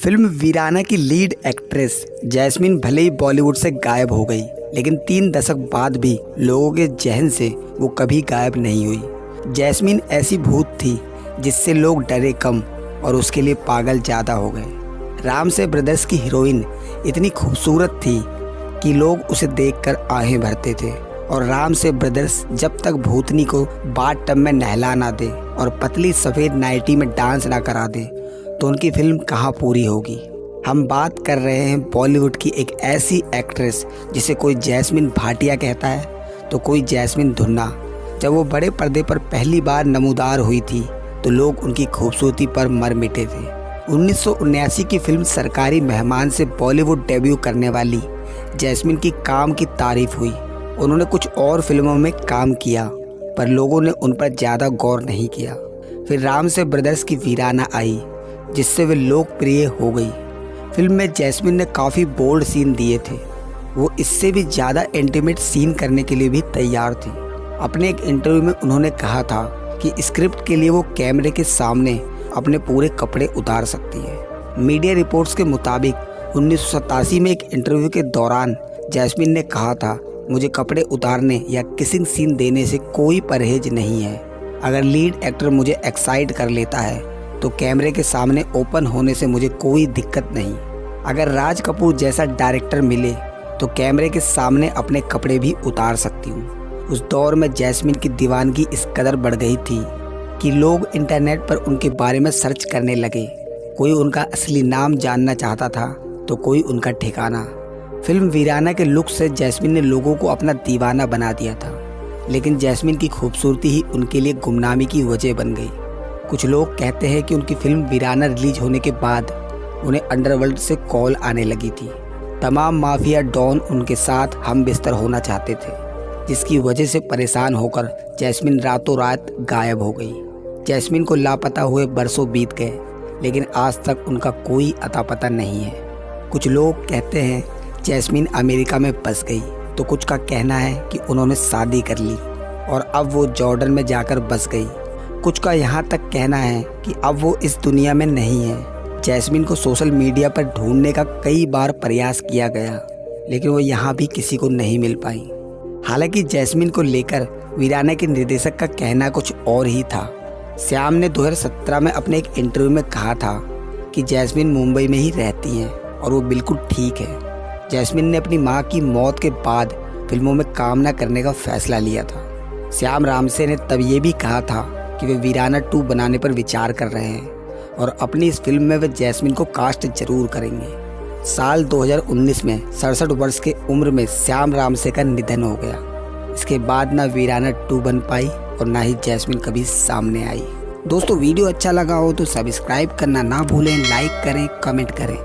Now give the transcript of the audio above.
Film वीराना की lead actress jasmine भले ही बॉलीवुड से गायब हो गई, लेकिन 3 दशक बाद भी लोगों के जहन से वो कभी गायब नहीं हुई। जैस्मीन ऐसी भूत थी जिससे लोग डरे कम और उसके लिए पागल ज़्यादा हो गए। रामसे ब्रदर्स की हीरोइन इतनी खूबसूरत थी कि लोग उसे देखकर आहें भरते थे, और रामसे ब्रदर्स जब तक भूतनी को बाथ टब में नहला ना दे और पतली सफ़ेद नाइटी में डांस ना करा दे तो उनकी फिल्म कहाँ पूरी होगी। हम बात कर रहे हैं बॉलीवुड की एक ऐसी एक्ट्रेस जिसे कोई जैस्मीन भाटिया कहता है तो कोई जैस्मीन धुन्ना। जब वो बड़े पर्दे पर पहली बार नमूदार हुई थी तो लोग उनकी खूबसूरती पर मर मिटे थे। 1979 की फिल्म सरकारी मेहमान से बॉलीवुड डेब्यू करने वाली जैस्मीन की काम की तारीफ हुई। उन्होंने कुछ और फिल्मों में काम किया पर लोगों ने उन पर ज़्यादा गौर नहीं किया। फिर रामसे ब्रदर्स की वीराना आई जिससे वे लोकप्रिय हो गई। फिल्म में जैस्मीन ने काफ़ी बोल्ड सीन दिए थे। वो इससे भी ज़्यादा इंटीमेट सीन करने के लिए भी तैयार थी। अपने एक इंटरव्यू में उन्होंने कहा था कि स्क्रिप्ट के लिए वो कैमरे के सामने अपने पूरे कपड़े उतार सकती है। मीडिया रिपोर्ट्स के मुताबिक 1987 में एक इंटरव्यू के दौरान जैस्मीन ने कहा था, मुझे कपड़े उतारने या किसिंग सीन देने से कोई परहेज नहीं है। अगर लीड एक्टर मुझे एक्साइट कर लेता है तो कैमरे के सामने ओपन होने से मुझे कोई दिक्कत नहीं। अगर राज कपूर जैसा डायरेक्टर मिले तो कैमरे के सामने अपने कपड़े भी उतार सकती हूँ। उस दौर में जैस्मीन की दीवानगी इस कदर बढ़ गई थी कि लोग इंटरनेट पर उनके बारे में सर्च करने लगे। कोई उनका असली नाम जानना चाहता था तो कोई उनका ठिकाना। फिल्म वीराना के लुक से जैस्मीन ने लोगों को अपना दीवाना बना दिया था, लेकिन जैस्मीन की खूबसूरती ही उनके लिए गुमनामी की वजह बन गई। कुछ लोग कहते हैं कि उनकी फिल्म वीराना रिलीज होने के बाद उन्हें अंडरवर्ल्ड से कॉल आने लगी थी। तमाम माफिया डॉन उनके साथ हम बिस्तर होना चाहते थे, जिसकी वजह से परेशान होकर जैस्मीन रातों रात गायब हो गई। जैस्मीन को लापता हुए बरसों बीत गए, लेकिन आज तक उनका कोई अता पता नहीं है। कुछ लोग कहते हैं जैस्मीन अमेरिका में बस गई, तो कुछ का कहना है कि उन्होंने शादी कर ली और अब वो जॉर्डन में जाकर बस गई। कुछ का यहाँ तक कहना है कि अब वो इस दुनिया में नहीं है। जैस्मीन को सोशल मीडिया पर ढूंढने का कई बार प्रयास किया गया, लेकिन वो यहाँ भी किसी को नहीं मिल पाई। हालांकि जैस्मीन को लेकर वीराना के निर्देशक का कहना कुछ और ही था। श्याम ने 2017 में अपने एक इंटरव्यू में कहा था कि जैस्मीन मुंबई में ही रहती हैं और वो बिल्कुल ठीक है। जैस्मीन ने अपनी माँ की मौत के बाद फिल्मों में काम न करने का फैसला लिया था। श्याम रामसे ने तब ये भी कहा था कि वे वीराना 2 बनाने पर विचार कर रहे हैं और अपनी इस फिल्म में वे जैस्मीन को कास्ट जरूर करेंगे। साल 2019 में 67 वर्ष की उम्र में श्याम रामसे का निधन हो गया। इसके बाद ना वीराना 2 बन पाई और ना ही जैस्मीन कभी सामने आई। दोस्तों, वीडियो अच्छा लगा हो तो सब्सक्राइब करना ना भूलें, लाइक करें, कमेंट करें।